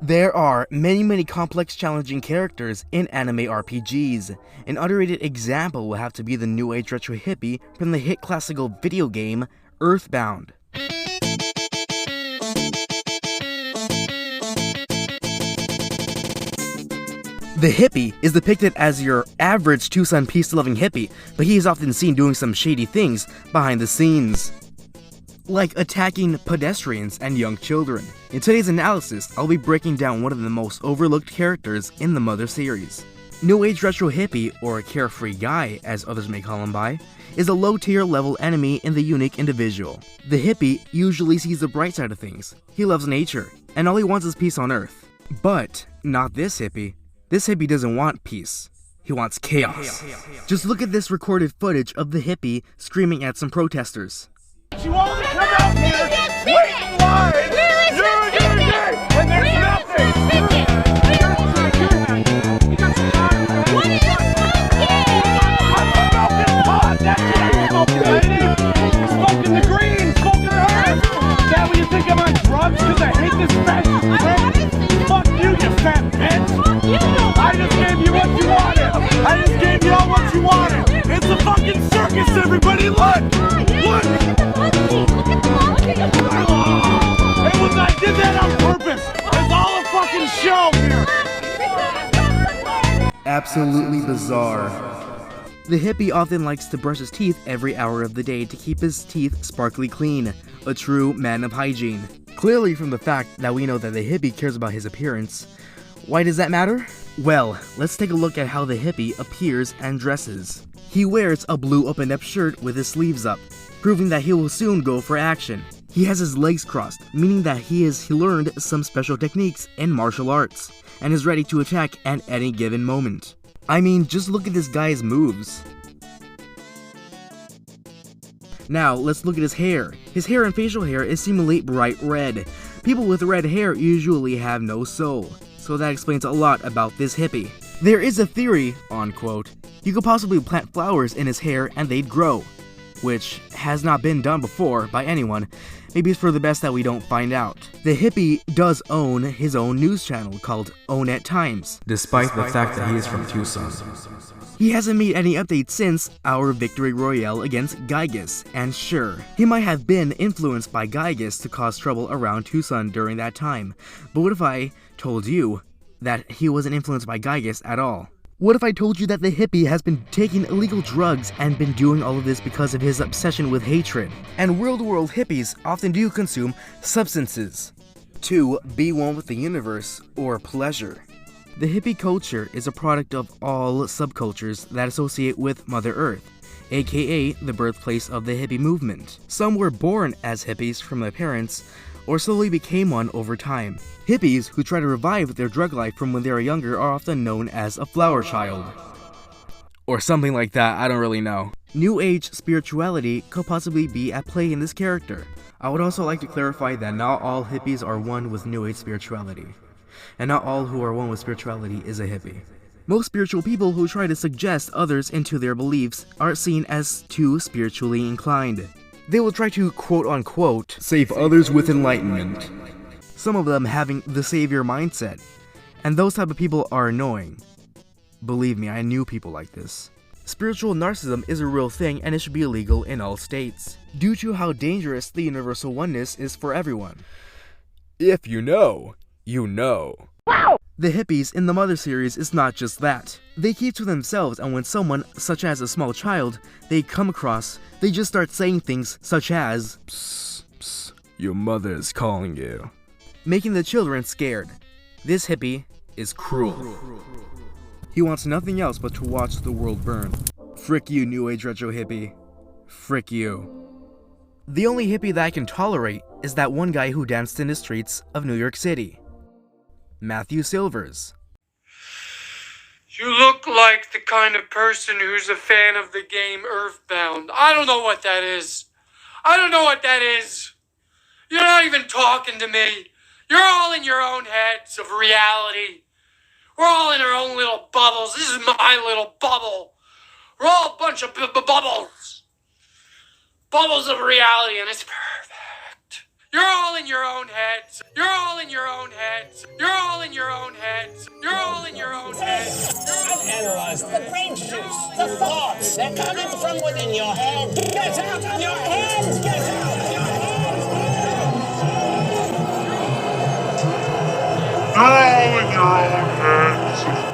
There are many complex challenging characters in anime RPGs. An underrated example will have to be the new age retro hippie from the hit classical video game Earthbound. The hippie is depicted as your average Tucson peace-loving hippie, but he is often seen doing some shady things behind the scenes, like attacking pedestrians and young children. In today's analysis, I'll be breaking down one of the most overlooked characters in the Mother series. New Age Retro Hippie, or Carefree Guy as others may call him by, is a low-tier level enemy in the unique individual. The hippie usually sees the bright side of things. He loves nature, and all he wants is peace on Earth. But not this hippie. This hippie doesn't want peace. He wants chaos. Just look at this recorded footage of the hippie screaming at some protesters. You want to come out here, wait in line, you're gay, and there's nothing. What are you smoking? I'm smoking pot, that's what I'm smoking, lady. Smoking the green, smoking the herb. Is that what you think I'm on drugs? Because I hate this fat bitch? Fuck you, you fat bitch. I just gave you what you wanted. I just gave you all what you wanted. It's a fucking circus, everybody, look. Look. I did that on purpose! It's all a fucking show here! Absolutely bizarre. The hippie often likes to brush his teeth every hour of the day to keep his teeth sparkly clean. A true man of hygiene. Clearly from the fact that we know that the hippie cares about his appearance. Why does that matter? Well, let's take a look at how the hippie appears and dresses. He wears a blue open-up shirt with his sleeves up, proving that he will soon go for action. He has his legs crossed, meaning that he learned some special techniques in martial arts, and is ready to attack at any given moment. I mean, just look at this guy's moves. Now, let's look at his hair. His hair and facial hair is seemingly bright red. People with red hair usually have no soul, so that explains a lot about this hippie. There is a theory, unquote, you could possibly plant flowers in his hair and they'd grow, which has not been done before by anyone. Maybe it's for the best that we don't find out. The hippie does own his own news channel called Own at Times, despite the fact that he is from Tucson. He hasn't made any updates since our victory royale against Giygas, and sure, he might have been influenced by Giygas to cause trouble around Tucson during that time, but what if I told you that he wasn't influenced by Giygas at all? What if I told you that the hippie has been taking illegal drugs and been doing all of this because of his obsession with hatred? And real-world hippies often do consume substances to be one with the universe or pleasure. The hippie culture is a product of all subcultures that associate with Mother Earth, aka the birthplace of the hippie movement. Some were born as hippies from their parents, or slowly became one over time. Hippies who try to revive their drug life from when they are younger are often known as a flower child. Or something like that, I don't really know. New Age spirituality could possibly be at play in this character. I would also like to clarify that not all hippies are one with New Age spirituality. And not all who are one with spirituality is a hippie. Most spiritual people who try to suggest others into their beliefs are seen as too spiritually inclined. They will try to quote-unquote save others with enlightenment. Some of them having the savior mindset. And those type of people are annoying. Believe me, I knew people like this. Spiritual narcissism is a real thing and it should be illegal in all states, due to how dangerous the universal oneness is for everyone. If you know, you know. The hippies in the Mother series is not just that. They keep to themselves, and when someone, such as a small child, they come across, they just start saying things such as, "Psst, psst, your mother is calling you," making the children scared. This hippie is cruel. He wants nothing else but to watch the world burn. Frick you, New Age Retro Hippie. Frick you. The only hippie that I can tolerate is that one guy who danced in the streets of New York City. Matthew Silvers. You look like the kind of person who's a fan of the game Earthbound. I don't know what that is. I don't know what that is. You're not even talking to me. You're all in your own heads of reality. We're all in our own little bubbles. This is my little bubble. We're all a bunch of bubbles. Bubbles of reality, and it's perfect. You're all in your own heads. You're all in your own heads. You're all in your own heads. You're all in your own heads. I've analyzed the brain juice, the thoughts. They're coming from within your head. Get out of your head! Get out of your head! All in your own heads.